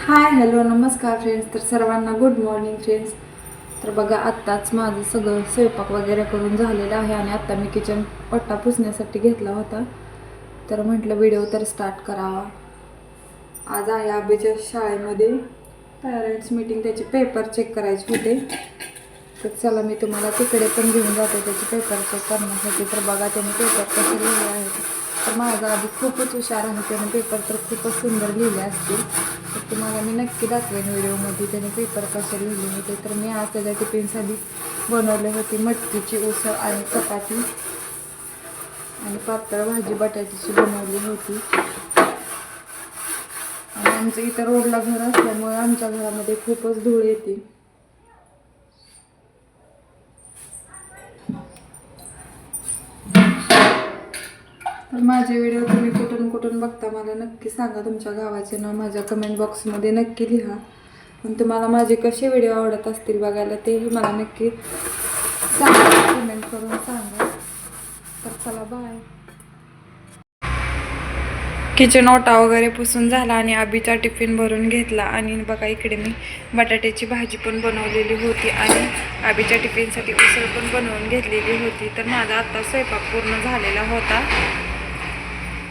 Hi hello नमस्कार friends. तर सर्वांना गुड मॉर्निंग फ्रेंड्स. तर बघा आत्ताच माझं सगळं स्वयंपाक वगैरे करून झालेलं आहे आणि आत्ता मी किचन पट्टा पुसण्यासाठी घेतला होता. तर म्हटलं व्हिडिओ तर स्टार्ट करावा. आज आहे अभिच्या शाळेमध्ये पॅरेंट्स मीटिंग, त्याचे पेपर चेक करायचे होते. तर चला मी तुम्हाला तिकडे पण घेऊन जाते त्याचे पेपर चेक करण्यासाठी. तर बघा त्याने पेपर कसे लिहिले आहेत. तर माझा आधी खूपच हुशार आहे, त्याने पेपर तर खूपच सुंदर लिहिले असतील. तर तुम्हाला मी नक्की दाखवेन व्हिडिओमध्ये त्याने पेपर कसे लिहिले होते. तर मी आज त्याच्या टिफिनसाठी बनवली होती मटकीची उसळ आणि चपाती आणि पातळ भाजी बटाट्याची बनवली होती. आणि आमचं इथं रोडला घर असल्यामुळे आमच्या घरामध्ये खूपच धूळ येते. तर माझे व्हिडिओ तुम्ही कुठून कुठून बघता मला नक्की सांगा. तुमच्या गावाचे नाव माझ्या कमेंट बॉक्समध्ये नक्की लिहा. पण तुम्हाला माझे कसे व्हिडिओ आवडत असतील बघायला तेही मला नक्की सांगा, कमेंट करून सांगा. तर चला बाय. किचन ओटा वगैरे पुसून झाला आणि आबीचा टिफिन भरून घेतला. आणि बघा इकडे मी बटाट्याची भाजी पण बनवलेली होती आणि आबीच्या टिफिनसाठी उसळ पण बनवून घेतलेली होती. तर माझा आत्ता स्वयंपाक पूर्ण झालेला होता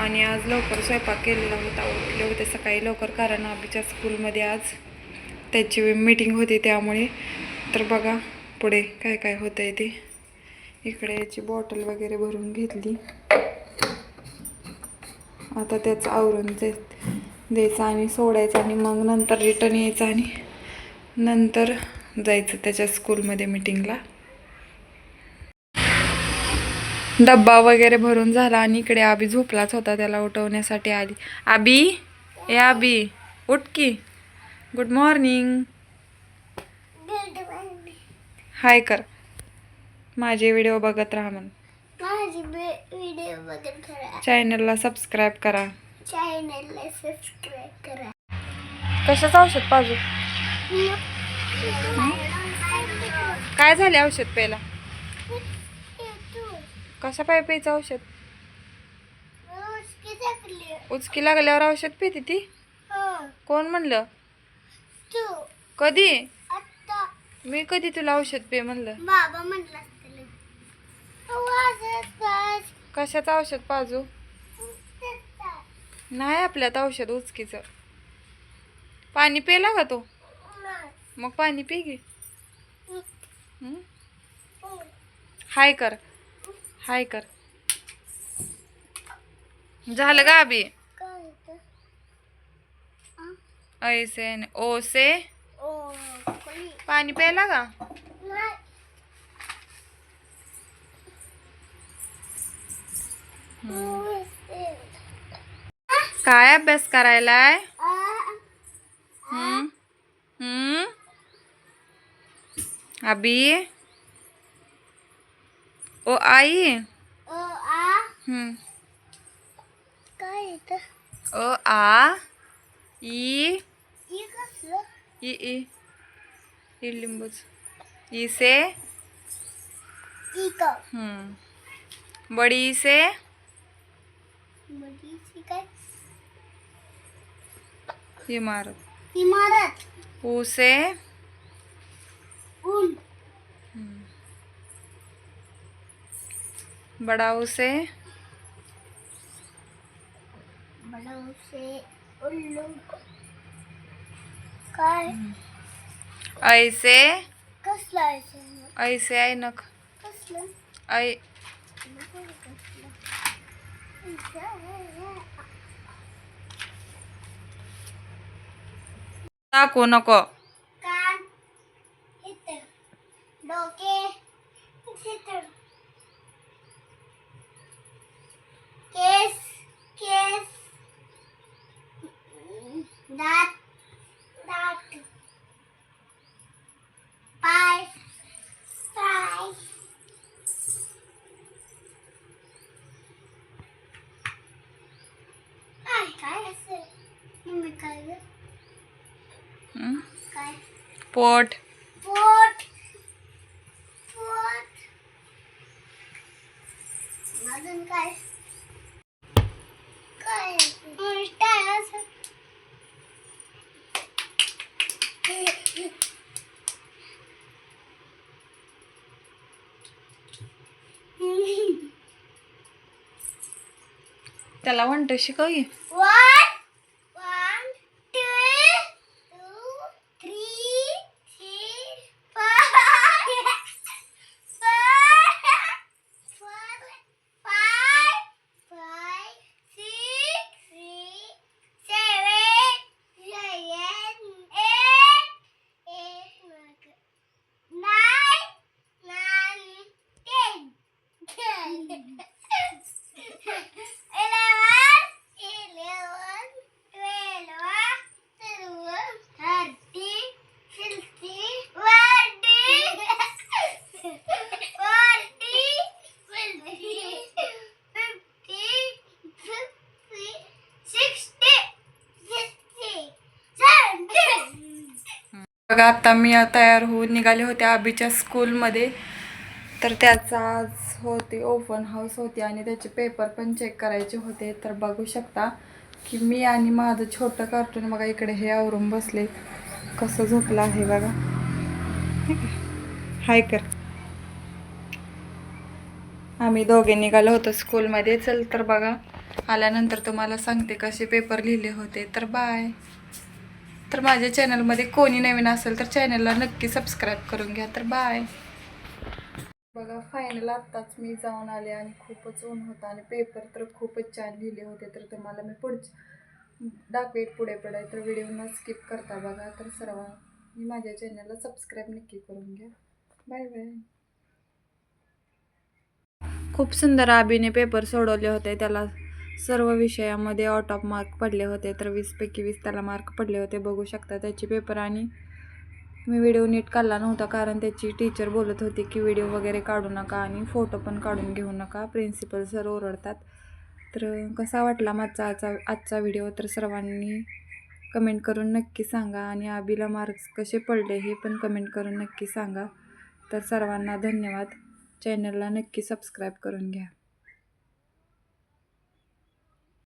आणि आज लवकर स्वयंपाक केलेला होता. उठले होते सकाळी लवकर कारण आबीच्या स्कूलमध्ये आज त्याची मीटिंग होती त्यामुळे. तर बघा पुढे काय काय होतं आहे ते. इकडे याची बॉटल वगैरे भरून घेतली. आता त्याचं आवरून द्यायचं आणि सोडायचं आणि मग नंतर रिटर्न यायचं आणि नंतर जायचं त्याच्या स्कूलमध्ये मीटिंगला. डब्बा वगैरे भरून झाला आणि इकडे आबी झोपलाच होता, त्याला उठवण्यासाठी आली. आबी ए आबी उठ की. Good morning. हाय कर. माझे व्हिडिओ बघत राहा म्हण. चॅनलला सबस्क्राईब करा. कशाचं औषध पाजू? काय झाले औषध प्यायला? कशा पाय प्यायचं औषध? उचकी लागल्यावर औषध पिते ती? कोण म्हणलं? कधी? मी कधी तुला औषध पे म्हणलं? बाबा म्हणलं. कशाचं औषध पाजू? नाही आपल्यात औषध उचकीचं. पाणी पेला का तो? मग पाणी पी घे. हाय कर. हाय कर. झालं का अभी? ऐसे ओ से पाणी प्यायला का? काय अभ्यास करायलाय? अभी ओ आई ओ आ ई ई लिंबूच ई से बड़ी से इमारत ऊ से बड़ा ऊ से उल्लू. काय ऐसे कसला ऐसे आहे नख कसलं ऐ टाकू नको. कान इथे डोके इथे केस केस दात दात पाय पाय काय असेल मम्मी काय काय पोट पोट पोट अजून काय काय काय असं त्याला म्हणत शिकव की. 1 1 2 2 3 4 बघा आता मी तयार होऊन निघाले होते आबीच्या स्कूलमध्ये. तर त्याचा आज होते ओपन हाऊस होते आणि त्याचे पेपर पण चेक करायचे होते. तर बघू शकता की मी आणि माझं छोटं कार्टून बघा इकडे हे आवरून बसले. कसं झोपलं आहे बघा. हाय कर. आम्ही दोघे निघालो होतो स्कूलमध्ये. चल तर बघा आल्यानंतर तुम्हाला सांगते कसे पेपर लिहिले होते. तर बाय. तर माझ्या चॅनलमध्ये कोणी नवीन असेल तर चॅनलला नक्की सबस्क्राईब करून घ्या. तर बाय. बघा फायनल आत्ताच मी जाऊन आले आणि खूपच ऊन होतं आणि पेपर तर खूपच छान लिहिले होते. तर तुम्हाला मी दाखवेल पुढे तर व्हिडिओ न स्किप करता बघा. तर सर्वांनी माझ्या चॅनलला सबस्क्राईब नक्की करून घ्या. Bye bye. खूप सुंदर आबीने पेपर सोडवले होते. त्याला सर्व विषयामध्ये आउट ऑफ मार्क पडले होते. तर 20पैकी 20 त्याला मार्क पडले होते. बघू शकता त्याचे पेपर. आणि मी व्हिडिओ नीट काढला नव्हता कारण त्याची टीचर बोलत होती की व्हिडिओ वगैरे काढू नका आणि फोटो पण काढून घेऊ नका, प्रिन्सिपल सर ओरडतात. तर कसा वाटला माझा आजचा व्हिडिओ तर सर्वांनी कमेंट करून नक्की सांगा. आणि आबीला मार्क्स कसे पडले हे पण कमेंट करून नक्की सांगा. तर सर्वांना धन्यवाद. चॅनलला नक्की सबस्क्राईब करून घ्या.